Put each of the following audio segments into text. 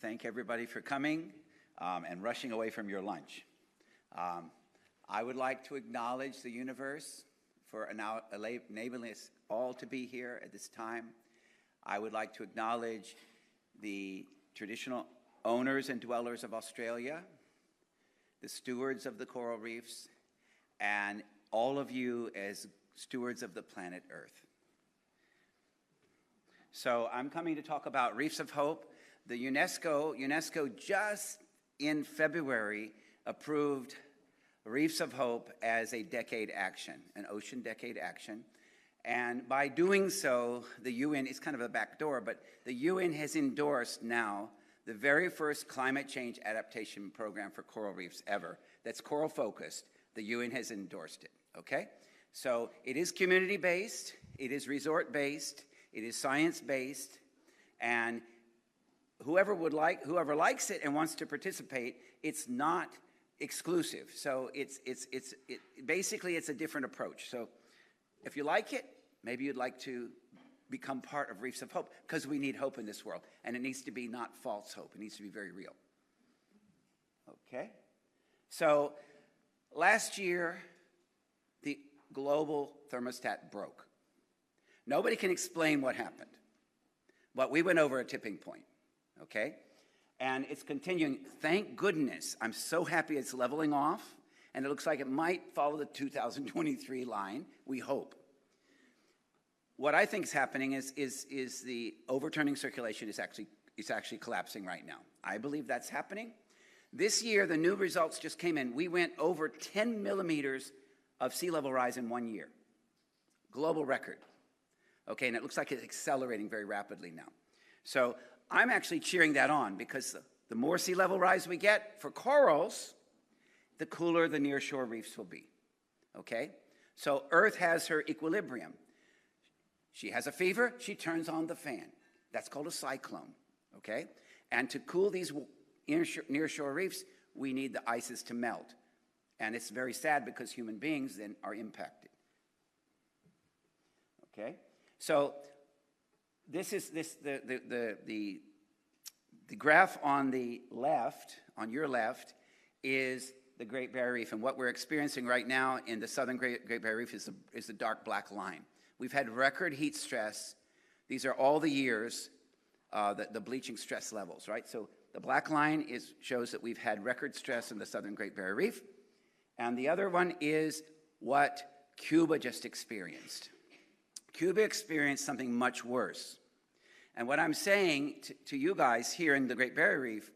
thank everybody for coming and rushing away from your lunch. I would like to acknowledge the universe for enabling us all to be here at this time. I would like to acknowledge the traditional owners and dwellers of Australia, the stewards of the coral reefs, and all of you as stewards of the planet Earth. So I'm coming to talk about Reefs of Hope. The UNESCO just in February approved Reefs of Hope as a decade action, an ocean decade action. And by doing so, the UN, it's kind of a backdoor, but the UN has endorsed now the very first climate change adaptation program for coral reefs ever that's coral focused. The UN has endorsed it, okay? So it is community-based, it is resort-based, it is science-based, and whoever likes it and wants to participate, it's not exclusive. So basically it's a different approach. So if you like it, maybe you'd like to become part of Reefs of Hope, because we need hope in this world, and it needs to be not false hope. It needs to be very real. Okay? So last year, the global thermostat broke. Nobody can explain what happened, but we went over a tipping point, okay? And it's continuing. Thank goodness. I'm so happy it's leveling off, and it looks like it might follow the 2023 line, we hope. What I think is happening is the overturning circulation is actually collapsing right now. I believe that's happening. This year, the new results just came in. We went over 10 millimeters of sea level rise in 1 year. Global record. Okay, and it looks like it's accelerating very rapidly now. So I'm actually cheering that on, because the more sea level rise we get for corals, the cooler the nearshore reefs will be. Okay? So Earth has her equilibrium. She has a fever, she turns on the fan. That's called a cyclone. Okay? And to cool these nearshore reefs, we need the ices to melt. And it's very sad because human beings then are impacted. Okay? So this is the graph on the left, on your left, is the Great Barrier Reef. And what we're experiencing right now in the southern Great Barrier Reef is the dark black line. We've had record heat stress. These are all the years, the bleaching stress levels, right? So the black line shows that we've had record stress in the southern Great Barrier Reef. And the other one is what Cuba just experienced. Cuba experienced something much worse. And what I'm saying to you guys here in the Great Barrier Reef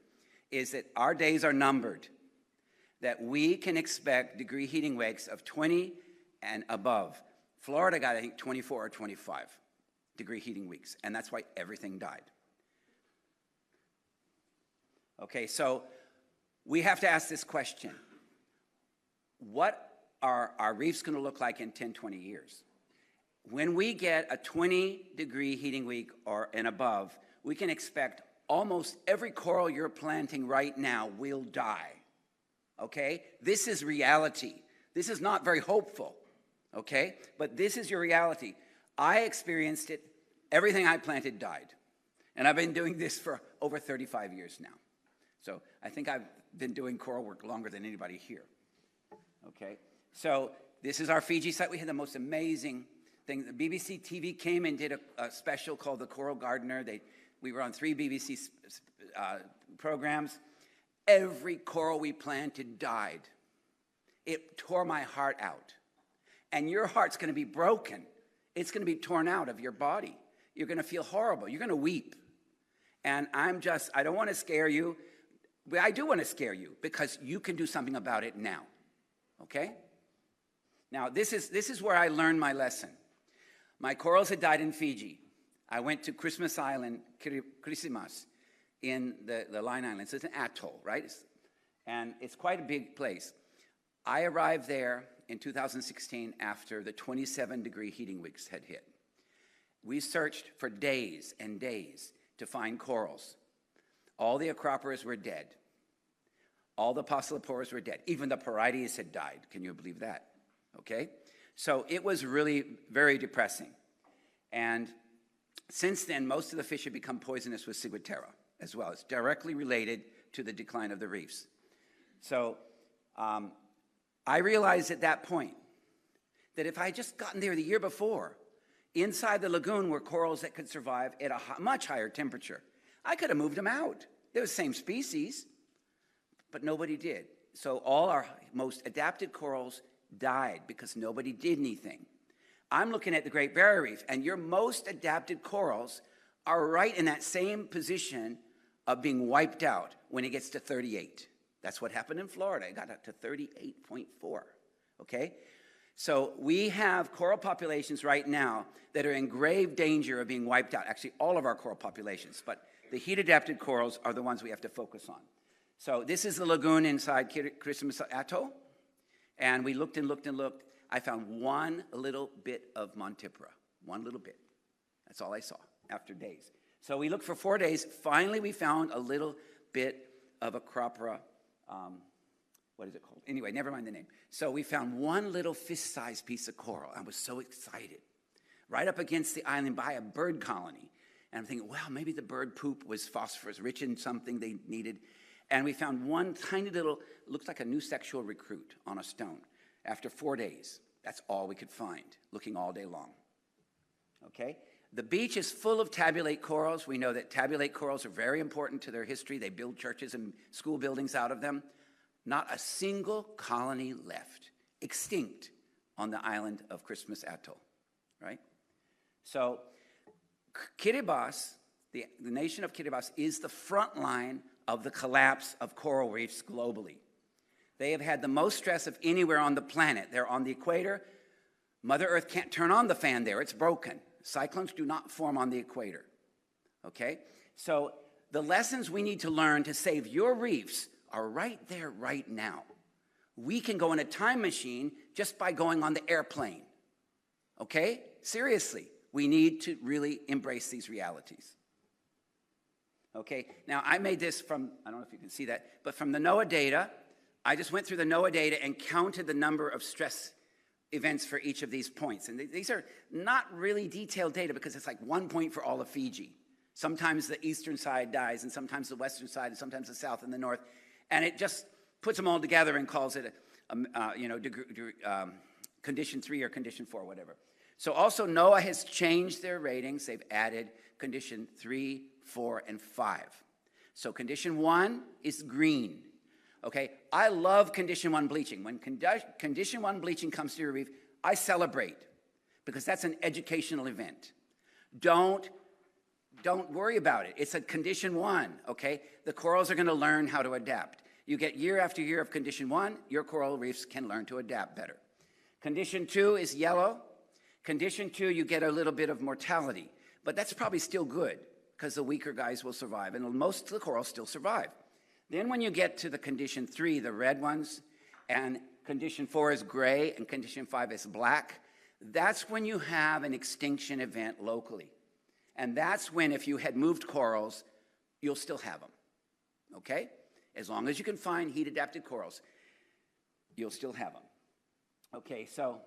is that our days are numbered, that we can expect degree heating wakes of 20 and above. Florida got, I think, 24 or 25 degree heating weeks, and that's why everything died. Okay, so we have to ask this question. What are our reefs going to look like in 10, 20 years? When we get a 20-degree heating week and above, we can expect almost every coral you're planting right now will die, okay? This is reality. This is not very hopeful, okay? But this is your reality. I experienced it. Everything I planted died. And I've been doing this for over 35 years now. So I think I've been doing coral work longer than anybody here, okay? So this is our Fiji site. We had the most amazing thing. The BBC TV came and did a special called The Coral Gardener. We were on 3 BBC programs. Every coral we planted died. It tore my heart out. And your heart's going to be broken. It's going to be torn out of your body. You're going to feel horrible. You're going to weep. And I don't want to scare you, but I do want to scare you, because you can do something about it now. Okay? Now, this is where I learned my lesson. My corals had died in Fiji. I went to Christmas Island, Christmas, in the Line Islands. It's an atoll, right? And it's quite a big place. I arrived there in 2016 after the 27-degree heating weeks had hit. We searched for days and days to find corals. All the acroporas were dead. All the Poeciloporas were dead. Even the Porites had died. Can you believe that? Okay? So it was really very depressing. And since then, most of the fish have become poisonous with ciguatera. as well. It's directly related to the decline of the reefs. So I realized at that point that if I had just gotten there the year before, inside the lagoon were corals that could survive at a much higher temperature. I could have moved them out. They're the same species, but nobody did. So all our most adapted corals died because nobody did anything. I'm looking at the Great Barrier Reef, and your most adapted corals are right in that same position of being wiped out when it gets to 38. That's what happened in Florida. It got up to 38.4, okay? So we have coral populations right now that are in grave danger of being wiped out. Actually, all of our coral populations, but the heat-adapted corals are the ones we have to focus on. So this is the lagoon inside Christmas Atoll, and we looked and looked and looked. I found one little bit of Montipora, one little bit. That's all I saw after days. So we looked for 4 days. Finally, we found a little bit of a Acropora, what is it called? Anyway, never mind the name. So we found one little fist-sized piece of coral. I was so excited. Right up against the island by a bird colony. And I'm thinking, well, maybe the bird poop was phosphorus, rich in something they needed. And we found one tiny little, looks like a new sexual recruit on a stone. After 4 days, that's all we could find, looking all day long. Okay? The beach is full of tabulate corals. We know that tabulate corals are very important to their history. They build churches and school buildings out of them. Not a single colony left, extinct on the island of Christmas Atoll, right? So Kiribati, the nation of Kiribati, is the front line of the collapse of coral reefs globally. They have had the most stress of anywhere on the planet. They're on the equator. Mother Earth can't turn on the fan there. It's broken. Cyclones do not form on the equator, okay? So the lessons we need to learn to save your reefs are right there, right now. We can go in a time machine just by going on the airplane, okay? Seriously, we need to really embrace these realities. Okay, now I made this from, I don't know if you can see that, but from the NOAA data. I just went through the NOAA data and counted the number of stress events for each of these points. And these are not really detailed data because it's like 1 point for all of Fiji. Sometimes the eastern side dies, and sometimes the western side, and sometimes the south and the north. And it just puts them all together and calls it condition 3 or condition 4, whatever. So also NOAA has changed their ratings. They've added condition 3, 4, and 5. So condition 1 is green. Okay, I love condition 1 bleaching. When condition 1 bleaching comes to your reef, I celebrate because that's an educational event. Don't worry about it. It's a condition 1, okay? The corals are going to learn how to adapt. You get year after year of condition 1, your coral reefs can learn to adapt better. Condition 2 is yellow. Condition 2, you get a little bit of mortality, but that's probably still good because the weaker guys will survive, and most of the corals still survive. Then when you get to the condition 3, the red ones, and condition 4 is gray, and condition 5 is black, that's when you have an extinction event locally. And that's when, if you had moved corals, you'll still have them, okay? As long as you can find heat-adapted corals, you'll still have them. Okay, so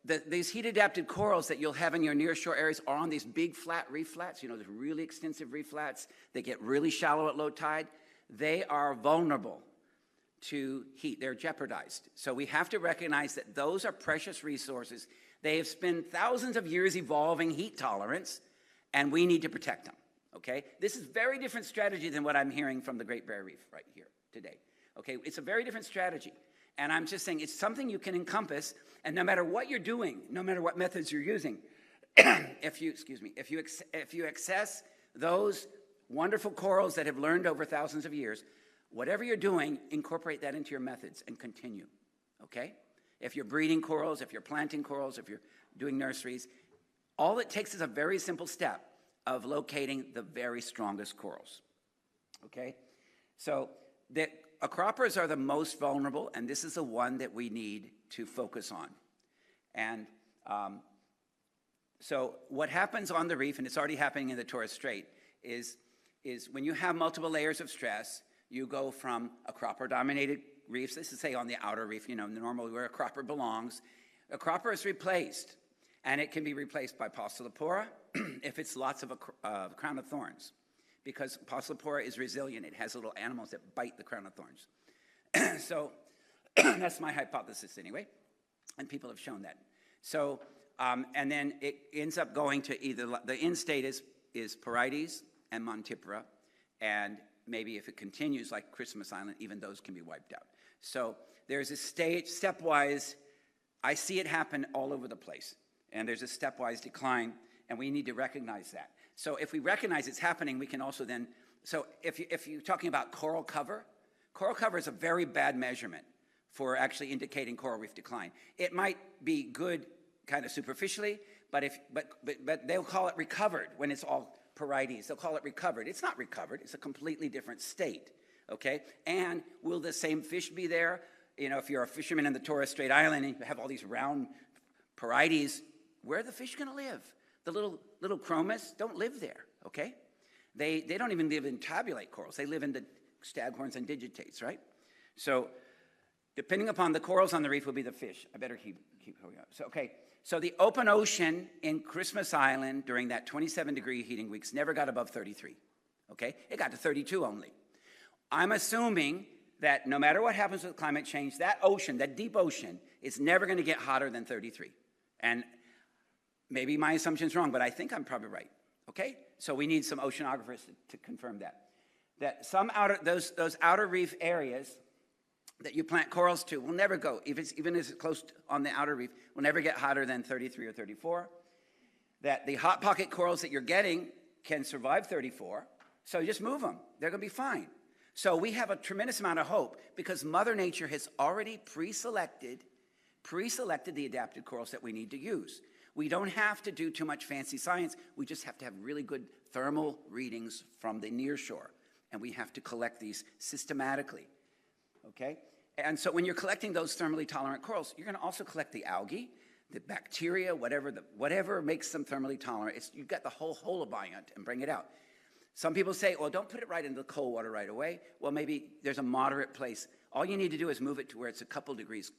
these heat-adapted corals that you'll have in your nearshore areas are on these big flat reef flats, you know, the really extensive reef flats. They get really shallow at low tide. They are vulnerable to heat. They're jeopardized. So we have to recognize that those are precious resources. They have spent thousands of years evolving heat tolerance, and we need to protect them, okay? This is a very different strategy than what I'm hearing from the Great Barrier Reef right here today, okay? It's a very different strategy. And I'm just saying it's something you can encompass, and no matter what you're doing, no matter what methods you're using, if you access those wonderful corals that have learned over thousands of years, whatever you're doing, incorporate that into your methods and continue, okay? If you're breeding corals, if you're planting corals, if you're doing nurseries, all it takes is a very simple step of locating the very strongest corals, okay? So the Acroporas are the most vulnerable, and this is the one that we need to focus on. And so what happens on the reef, and it's already happening in the Torres Strait, is when you have multiple layers of stress, you go from Acropora-dominated reefs, this is say on the outer reef, you know, normally where a cropper belongs. A cropper is replaced, And it can be replaced by Polypora if it's lots of a crown of thorns, because Polypora is resilient. It has little animals that bite the crown of thorns. So that's my hypothesis anyway, and people have shown that. So, and then it ends up going to either, the end state is Porites and Montipora, and maybe if it continues like Christmas Island, even those can be wiped out. So there's a stepwise, I see it happen all over the place, and there's a stepwise decline, and we need to recognize that. So if we recognize it's happening, we can also then, so if you're talking about coral cover is a very bad measurement for actually indicating coral reef decline. It might be good kind of superficially, but they'll call it recovered when it's all Porites. They'll call it recovered. It's not recovered. It's a completely different state, okay? And will the same fish be there? You know, if you're a fisherman in the Torres Strait Island and you have all these round Porites, where are the fish going to live? The little chromis don't live there, okay? They don't even live in tabulate corals. They live in the staghorns and digitates, right? So depending upon the corals on the reef will be the fish. I better keep going up. So, okay. So the open ocean in Christmas Island during that 27-degree heating weeks never got above 33, okay? It got to 32 only. I'm assuming that no matter what happens with climate change, that ocean, that deep ocean, is never going to get hotter than 33. And maybe my assumption's wrong, but I think I'm probably right, okay? So we need some oceanographers to confirm that. That some those outer reef areas that you plant corals to will never go, even as it's close on the outer reef, will never get hotter than 33 or 34. That the hot pocket corals that you're getting can survive 34, so just move them. They're going to be fine. So we have a tremendous amount of hope because Mother Nature has already pre-selected the adapted corals that we need to use. We don't have to do too much fancy science. We just have to have really good thermal readings from the nearshore, and we have to collect these systematically, okay? And so when you're collecting those thermally tolerant corals, you're going to also collect the algae, the bacteria, whatever makes them thermally tolerant. You've got the whole holobiont and bring it out. Some people say, well, don't put it right into the cold water right away. Well, maybe there's a moderate place. All you need to do is move it to where it's a couple degrees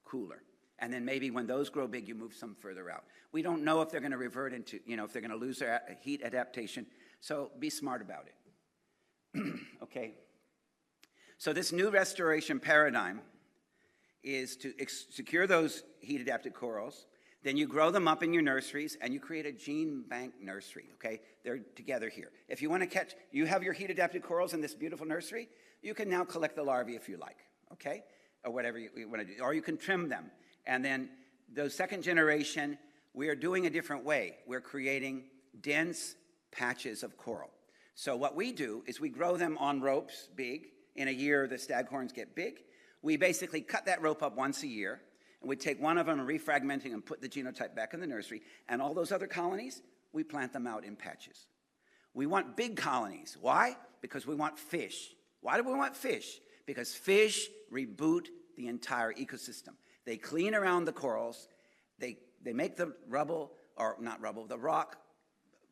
cooler. And then maybe when those grow big, you move some further out. We don't know if they're going to revert into, if they're going to lose their heat adaptation. So be smart about it. Okay. So this new restoration paradigm is to secure those heat-adapted corals. Then you grow them up in your nurseries, and you create a gene bank nursery, okay? They're together here. If you want to you have your heat-adapted corals in this beautiful nursery, you can now collect the larvae if you like, okay? Or whatever you want to do. Or you can trim them. And then those second generation, we are doing a different way. We're creating dense patches of coral. So what we do is we grow them on ropes big. In a year, the staghorns get big. We basically cut that rope up once a year, and we take one of them and refragmenting and put the genotype back in the nursery, and all those other colonies, we plant them out in patches. We want big colonies. Why? Because we want fish. Why do we want fish? Because fish reboot the entire ecosystem. They clean around the corals. They make the rubble, or not rubble, the rock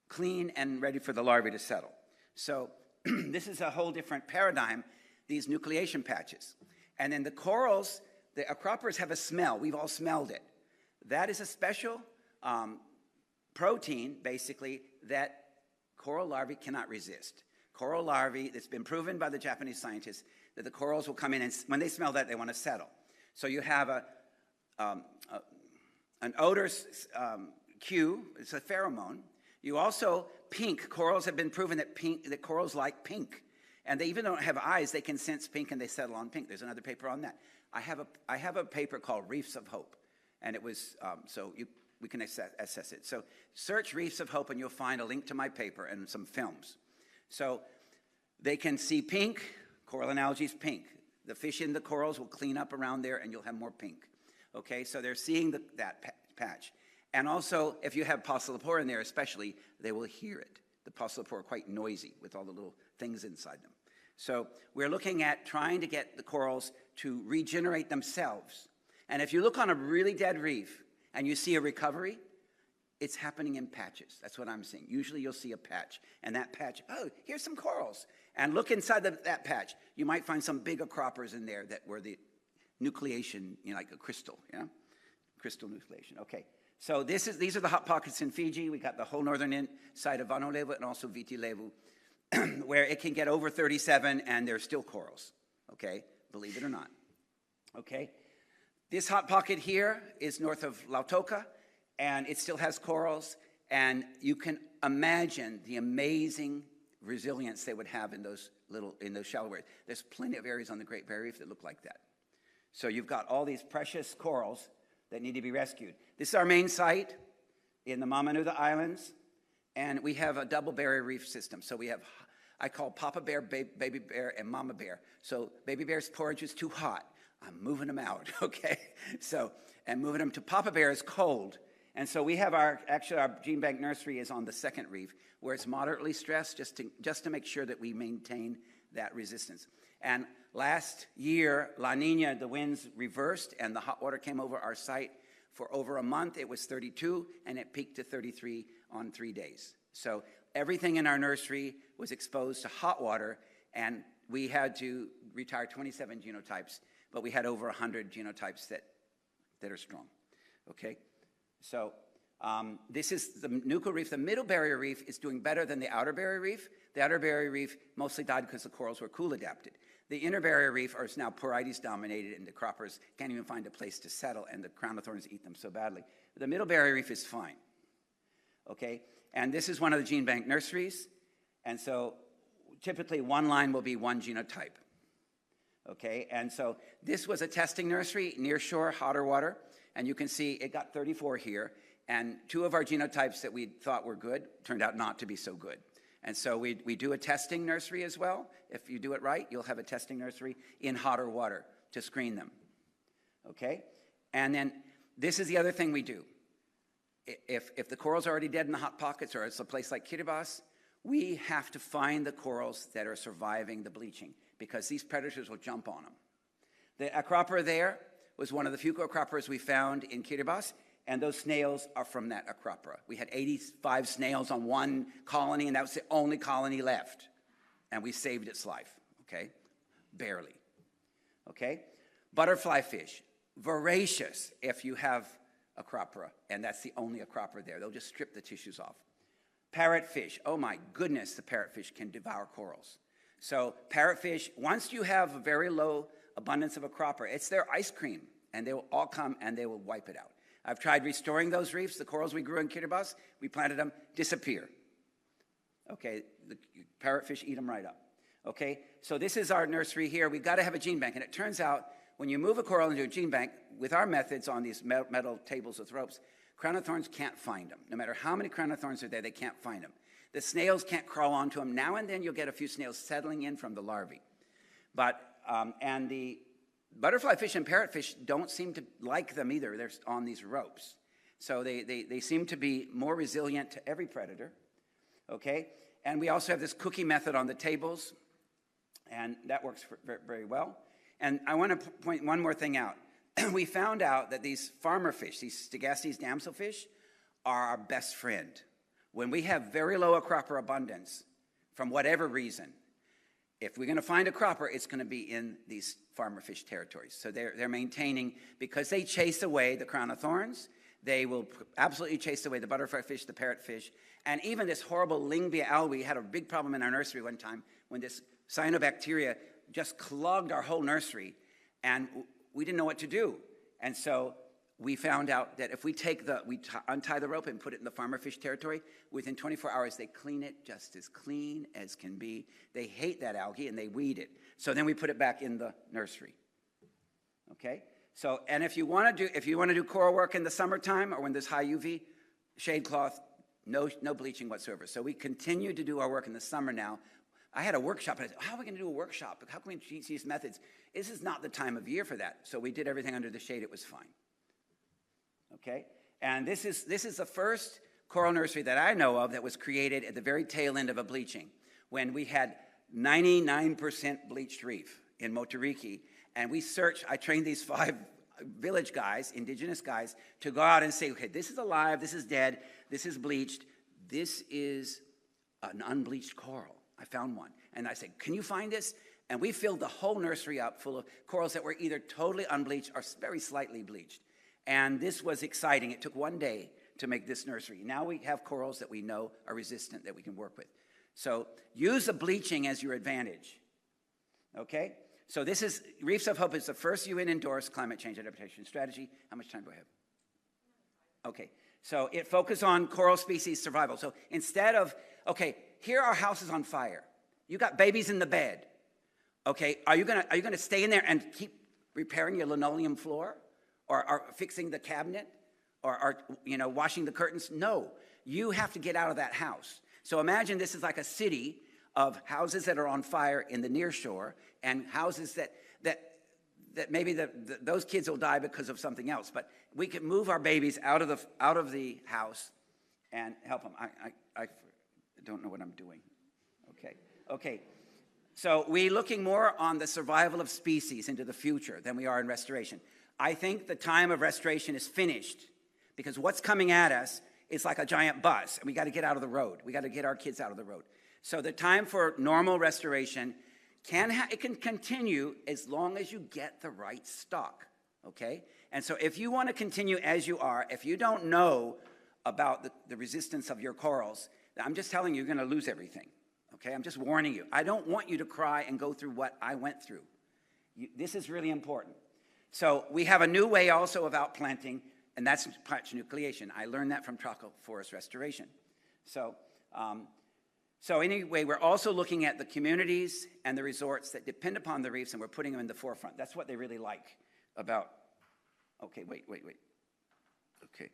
clean and ready for the larvae to settle. So this is a whole different paradigm, these nucleation patches. And then the corals, the acropores have a smell. We've all smelled it. That is a special protein, basically, that coral larvae cannot resist. Coral larvae, it's been proven by the Japanese scientists that the corals will come in, and when they smell that, they want to settle. So you have an odor cue. It's a pheromone. You also, pink. Corals have been proven that corals like pink. And they even don't have eyes. They can sense pink, and they settle on pink. There's another paper on that. I have a paper called Reefs of Hope, and it was, we can assess it. So search Reefs of Hope, and you'll find a link to my paper and some films. So they can see pink. Coral and algae is pink. The fish in the corals will clean up around there, and you'll have more pink. Okay, so they're seeing that patch. And also, if you have Polypora in there especially, they will hear it. The Polypora are quite noisy with all the little things inside them. So we're looking at trying to get the corals to regenerate themselves. And if you look on a really dead reef and you see a recovery, it's happening in patches. That's what I'm seeing. Usually you'll see a patch, and that patch, oh, here's some corals. And look inside that patch. You might find some big acropores in there that were the nucleation, like a crystal, crystal nucleation. Okay, So these are the hot pockets in Fiji. We got the whole northern side of Vanuatu and also Viti Levu, where it can get over 37 and there's still corals, okay? Believe it or not, okay? This hot pocket here is north of Lautoka, and it still has corals, and you can imagine the amazing resilience they would have in those shallow areas. There's plenty of areas on the Great Barrier Reef that look like that. So you've got all these precious corals that need to be rescued. This is our main site in the Mamanuca Islands, and we have a double barrier reef system. So we have, I call Papa Bear, Baby Bear, and Mama Bear. So Baby Bear's porridge is too hot. I'm moving them out, okay? So, and moving them to Papa Bear is cold. And so we have our gene bank nursery is on the second reef, where it's moderately stressed, just to make sure that we maintain that resistance. And last year, La Nina, the winds reversed, and the hot water came over our site for over a month. It was 32, and it peaked to 33 on 3 days. So everything in our nursery was exposed to hot water, and we had to retire 27 genotypes, but we had over 100 genotypes that are strong, okay? So this is the Nuku Reef. The middle barrier reef is doing better than the outer barrier reef. The outer barrier reef mostly died because the corals were cool adapted. The inner barrier reef is now Porites dominated, and the croppers can't even find a place to settle, and the crown of thorns eat them so badly. The middle barrier reef is fine, okay? And this is one of the gene bank nurseries, and so typically one line will be one genotype, okay? And so this was a testing nursery, nearshore, hotter water, and you can see it got 34 here, and 2 of our genotypes that we thought were good turned out not to be so good. And so we do a testing nursery as well. If you do it right, you'll have a testing nursery in hotter water to screen them, okay? And then this is the other thing we do. If the corals are already dead in the hot pockets, or it's a place like Kiribati, we have to find the corals that are surviving the bleaching, because these predators will jump on them. The acropora there was one of the few acroporas we found in Kiribati, and those snails are from that acropora. We had 85 snails on one colony, and that was the only colony left. And we saved its life, okay? Barely, okay? Butterfly fish, voracious if you have acropora, and that's the only acropora there. They'll just strip the tissues off. Parrotfish, oh my goodness, the parrotfish can devour corals. So parrotfish, once you have a very low abundance of acropora, it's their ice cream, and they will all come and they will wipe it out. I've tried restoring those reefs. The corals we grew in Kiribati, we planted them, disappear. Okay, the parrotfish eat them right up. Okay, so this is our nursery here. We've got to have a gene bank, and it turns out when you move a coral into a gene bank, with our methods on these metal tables with ropes, crown of thorns can't find them. No matter how many crown of thorns are there, they can't find them. The snails can't crawl onto them. Now and then you'll get a few snails settling in from the larvae. But, and the butterfly fish and parrotfish don't seem to like them either. They're on these ropes. So they seem to be more resilient to every predator, okay? And we also have this cookie method on the tables, and that works very well. And I want to point one more thing out. We found out that these farmer fish, these Stegastes damselfish, are our best friend. When we have very low acropora abundance, from whatever reason, if we're going to find a cropper, it's going to be in these farmer fish territories. So they're maintaining, because they chase away the crown of thorns, they will absolutely chase away the butterfly fish, the parrotfish, and even this horrible Lingbia algae. We had a big problem in our nursery one time when this cyanobacteria just clogged our whole nursery, and we didn't know what to do. And so we found out that if we untie the rope and put it in the farmer fish territory, within 24 hours they clean it just as clean as can be. They hate that algae and they weed it. So then we put it back in the nursery. Okay? So, and if you want to do coral work in the summertime or when there's high UV, shade cloth, no bleaching whatsoever. So we continue to do our work in the summer now. I had a workshop, and I said, how are we going to do a workshop? How can we teach these methods? This is not the time of year for that. So we did everything under the shade. It was fine. Okay? And this is the first coral nursery that I know of that was created at the very tail end of a bleaching, when we had 99% bleached reef in Moturiki. And we searched, I trained these 5 village guys, indigenous guys, to go out and say, okay, this is alive, this is dead, this is bleached, this is an unbleached coral. I found one. And I said, can you find this? And we filled the whole nursery up full of corals that were either totally unbleached or very slightly bleached. And this was exciting. It took one day to make this nursery. Now we have corals that we know are resistant that we can work with. So use the bleaching as your advantage, okay? So this is, Reefs of Hope is the first UN endorsed climate change adaptation strategy. How much time do I have? Okay, so it focuses on coral species survival. So instead of, okay, here are houses on fire. You got babies in the bed. Okay, are you gonna stay in there and keep repairing your linoleum floor? Or fixing the cabinet? Or washing the curtains? No, you have to get out of that house. So imagine this is like a city of houses that are on fire in the nearshore and houses that maybe those kids will die because of something else. But we can move our babies out of the house and help them. I don't know what I'm doing. Okay. So we're looking more on the survival of species into the future than we are in restoration. I think the time of restoration is finished because what's coming at us is like a giant bus, and we got to get out of the road. We got to get our kids out of the road. So the time for normal restoration can continue as long as you get the right stock, okay? And so if you want to continue as you are, if you don't know about the resistance of your corals, I'm just telling you, you're going to lose everything, okay? I'm just warning you. I don't want you to cry and go through what I went through. This is really important. So we have a new way also of outplanting, and that's patch nucleation. I learned that from tropical forest restoration. So anyway, we're also looking at the communities and the resorts that depend upon the reefs, and we're putting them in the forefront. That's what they really like about, okay, wait. Okay,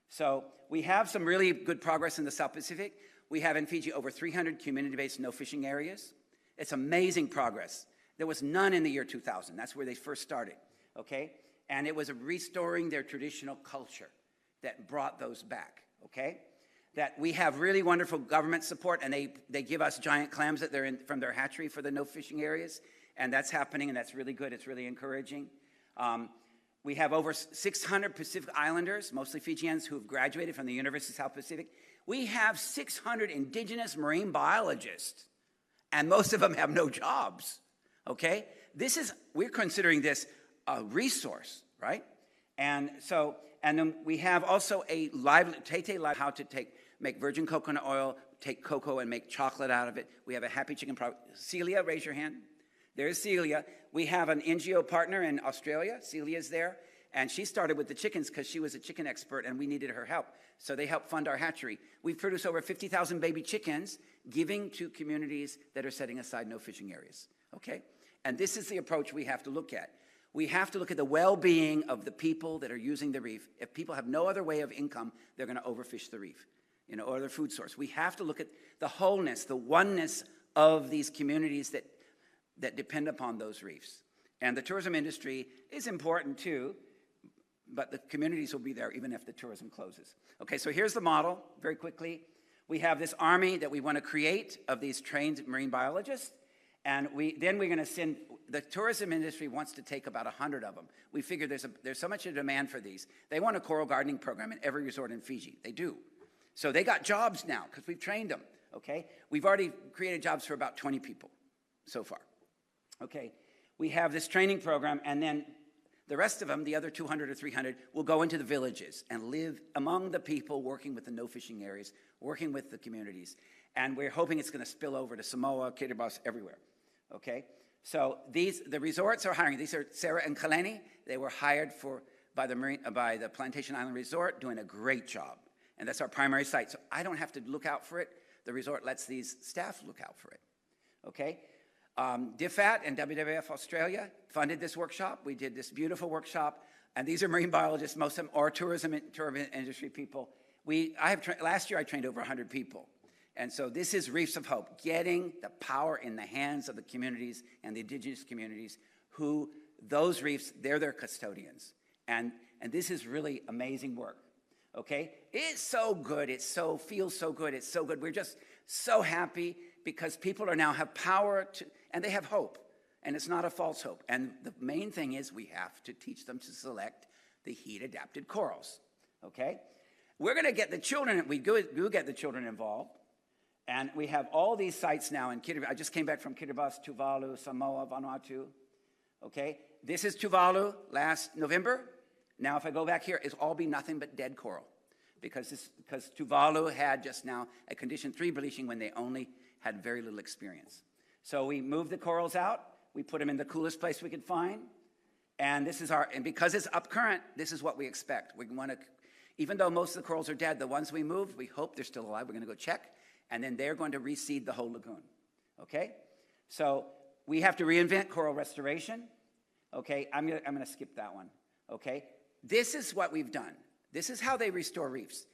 so we have some really good progress in the South Pacific. We have in Fiji over 300 community-based no fishing areas. It's amazing progress. There was none in the year 2000. That's where they first started, okay? And it was restoring their traditional culture that brought those back, okay? That we have really wonderful government support, and they give us giant clams that they're in from their hatchery for the no fishing areas, and that's happening, and that's really good. It's really encouraging. We have over 600 Pacific Islanders, mostly Fijians, who have graduated from the University of South Pacific. We have 600 indigenous marine biologists, and most of them have no jobs, okay? We're considering this a resource, right? And then we have also a how to make virgin coconut oil, take cocoa and make chocolate out of it. We have a happy chicken product. Celia, raise your hand. There's Celia. We have an NGO partner in Australia. Celia's there. And she started with the chickens because she was a chicken expert and we needed her help. So they helped fund our hatchery. We've produced over 50,000 baby chickens, giving to communities that are setting aside no fishing areas, okay? And this is the approach we have to look at. We have to look at the well-being of the people that are using the reef. If people have no other way of income, they're going to overfish the reef, or their food source. We have to look at the wholeness, the oneness of these communities that depend upon those reefs. And the tourism industry is important too, but the communities will be there even if the tourism closes. Okay, so here's the model, very quickly. We have this army that we want to create of these trained marine biologists, and then we're going to send, the tourism industry wants to take about 100 of them. We figure there's so much demand for these. They want a coral gardening program in every resort in Fiji. They do. So they got jobs now because we've trained them, okay? We've already created jobs for about 20 people so far, okay? We have this training program, and then the rest of them, the other 200 or 300, will go into the villages and live among the people working with the no fishing areas, working with the communities. And we're hoping it's going to spill over to Samoa, Kiribati, everywhere, okay? So the resorts are hiring. These are Sarah and Kaleni. They were hired by the Plantation Island Resort, doing a great job. And that's our primary site. So I don't have to look out for it. The resort lets these staff look out for it, okay? DFAT and WWF Australia funded this workshop. We did this beautiful workshop, and these are marine biologists, most of them are tourism industry people. Last year I trained over 100 people. And so this is Reefs of Hope, getting the power in the hands of the communities and the indigenous communities who, those reefs, they're their custodians. And this is really amazing work, okay? It's so good, feels so good, it's so good. We're just so happy because people now have power and they have hope, and it's not a false hope. And the main thing is we have to teach them to select the heat-adapted corals, okay? We're gonna get the children, we do get the children involved, and we have all these sites now in Kiribati. I just came back from Kiribati, Tuvalu, Samoa, Vanuatu, okay? This is Tuvalu last November. Now, if I go back here, it'll all be nothing but dead coral, because Tuvalu had just now a condition 3 bleaching when they only had very little experience. So we moved the corals out, we put them in the coolest place we could find, and because it's up current, this is what we expect. We want to, even though most of the corals are dead, the ones we moved, we hope they're still alive. We're going to go check, and then they're going to reseed the whole lagoon. Okay? So we have to reinvent coral restoration. Okay, I'm gonna skip that one. Okay, this is what we've done. This is how they restore reefs.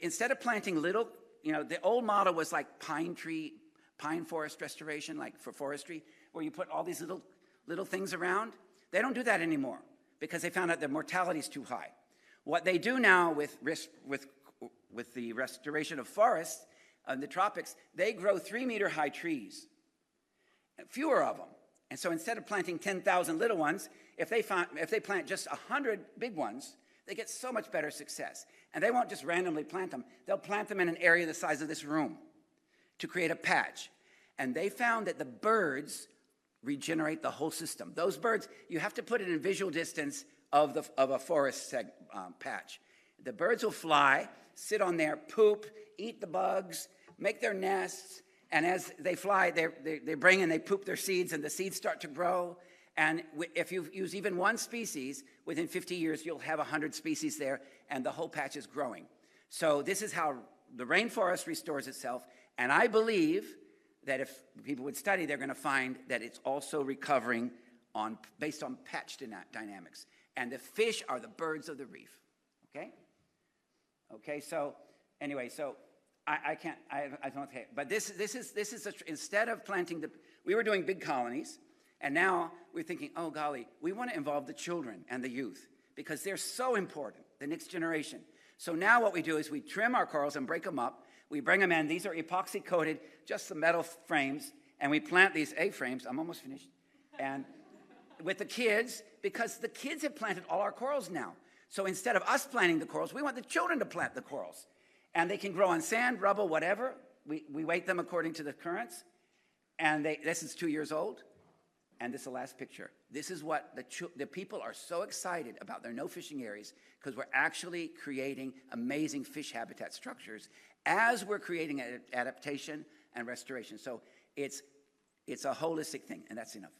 Instead of planting little, the old model was like pine forest restoration, like for forestry, where you put all these little things around. They don't do that anymore because they found out the mortality is too high. What they do now with the restoration of forests in the tropics, they grow 3-meter high trees, fewer of them. And so instead of planting 10,000 little ones, if they plant just 100 big ones, they get so much better success. And they won't just randomly plant them. They'll plant them in an area the size of this room to create a patch. And they found that the birds regenerate the whole system. Those birds, you have to put it in visual distance of a forest patch. The birds will fly, sit on there, poop, eat the bugs, make their nests, and as they fly, they bring and they poop their seeds, and the seeds start to grow. And if you use even one species, within 50 years, you'll have 100 species there, and the whole patch is growing. So this is how the rainforest restores itself. And I believe that if people would study, they're going to find that it's also recovering based on patch dynamics. And the fish are the birds of the reef. Okay? Okay, so anyway, so I don't think, but this is instead of planting we were doing big colonies, and now we're thinking, oh golly, we want to involve the children and the youth because they're so important, the next generation. So now what we do is we trim our corals and break them up. We bring them in. These are epoxy coated, just the metal frames, and we plant these egg frames. I'm almost finished. And with the kids, because the kids have planted all our corals now. So instead of us planting the corals, we want the children to plant the corals. And they can grow on sand, rubble, whatever. We weight them according to the currents. And this is 2 years old. And this is the last picture. This is what the people are so excited about their no fishing areas, because we're actually creating amazing fish habitat structures as we're creating adaptation and restoration. So it's a holistic thing, and that's enough.